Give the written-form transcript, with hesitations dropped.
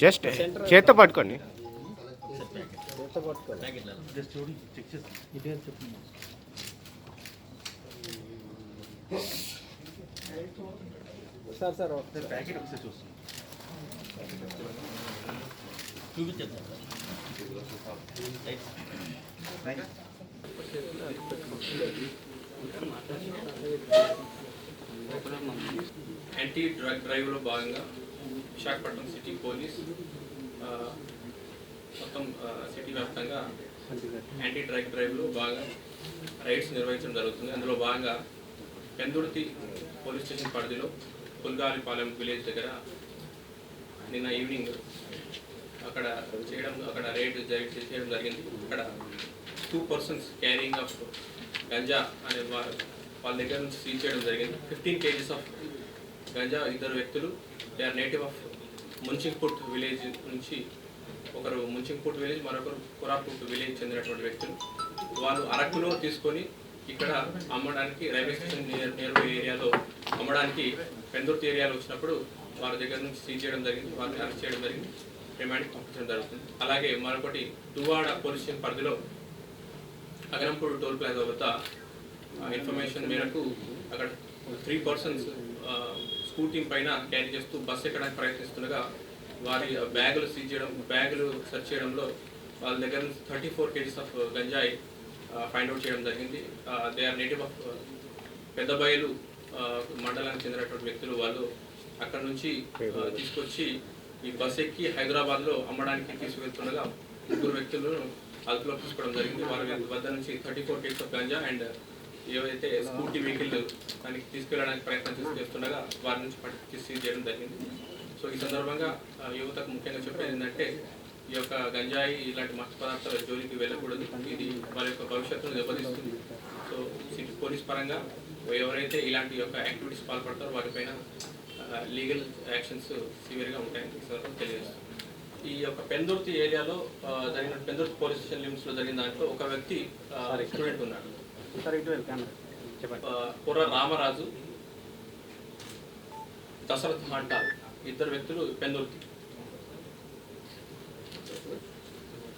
Just చేత్తో పట్టుకోండి. Sir packet ఒకసారి చూస్తాం. యాంటీ డ్రగ్ డ్రైవ్లో భాగంగా విశాఖపట్నం సిటీ పోలీస్ మొత్తం సిటీ వ్యాప్తంగా యాంటీ డ్రగ్ డ్రైవ్లో బాగా రైడ్స్ నిర్వహించడం జరుగుతుంది. అందులో భాగంగా పెందుర్తి పోలీస్ స్టేషన్ పరిధిలో పుల్గాలిపాలెం విలేజ్ దగ్గర నిన్న ఈవినింగ్ అక్కడ రైడ్ చేయడం జరిగింది. అక్కడ 2 persons క్యారింగ్ ఆఫ్ గంజా అనే వాళ్ళ దగ్గర నుంచి సీజ్ చేయడం జరిగింది. 15 kgs ఆఫ్ గంజా. 2 వ్యక్తులు they are native of Munchingput village నుంచి, ఒకరు ముంచింగ్పుట్ విలేజ్, మరొకరు కురాపుట్ విలేజ్ చెందినటువంటి వ్యక్తులు. వాళ్ళు అరకులో తీసుకొని ఇక్కడ అమ్మడానికి రైల్వే స్టేషన్ నియర్ ఏరియాలో అమ్మడానికి పెందుర్తి ఏరియాలో వచ్చినప్పుడు వారి దగ్గర నుంచి సీజ్ చేయడం జరిగింది. వారిని అరెస్ట్ చేయడం జరిగింది, రిమాండ్కి పంపించడం జరుగుతుంది. అలాగే మరొకటి దువ్వాడ పోలీస్ స్టేషన్ పరిధిలో అగనంపూడి టోల్ ప్లాజా వద్ద ఇన్ఫర్మేషన్ మేరకు అక్కడ 3 persons స్కూటీ పైన క్యారీ చేస్తూ బస్సు ఎక్కడానికి ప్రయత్నిస్తుండగా వారి బ్యాగులు సీజ్ చేయడం, బ్యాగులు సెర్చ్ చేయడంలో వాళ్ళ దగ్గర నుంచి 34 kgs ఆఫ్ గంజాయి ఫైండ్ అవుట్ చేయడం జరిగింది. They are native of Peddabayalu మండలానికి చెందినటువంటి వ్యక్తులు. వాళ్ళు అక్కడ నుంచి తీసుకొచ్చి ఈ బస్ ఎక్కి హైదరాబాద్లో అమ్మడానికి తీసుకువెళ్తుండగా 3 వ్యక్తులను అదుపులో తీసుకోవడం జరిగింది. వారి వద్ద నుంచి 34 kgs ఆఫ్ గంజా అండ్ ఏవైతే స్కూటీ వెహికల్ దానికి తీసుకెళ్ళడానికి ప్రయత్నం చేస్తుండగా వారి నుంచి సీజ్ చేయడం జరిగింది. సో ఈ సందర్భంగా యువతకు ముఖ్యంగా చెప్పేది ఏంటంటే, ఈ యొక్క గంజాయి ఇలాంటి మత్తు పదార్థాల జోలికి వెళ్ళకూడదు. ఇది వారి యొక్క భవిష్యత్తును దెబ్బతీస్తుంది. సో సిటీ పోలీస్ పరంగా ఎవరైతే ఇలాంటి యొక్క యాక్టివిటీస్ పాల్పడతారో వారిపైన లీగల్ యాక్షన్స్ సివియర్గా ఉంటాయని తెలియజేస్తుంది. ఈ యొక్క పెందుర్తి ఏరియాలో జరిగిన పెందుర్తి పోలీస్ స్టేషన్ లిమిట్స్లో జరిగిన దాంట్లో ఒక వ్యక్తి స్టూడెంట్ ఉన్నాడు. కుర్ర రామరాజు, దశరథ్ మంటాల్, 2 వ్యక్తులు పెందుర్తి.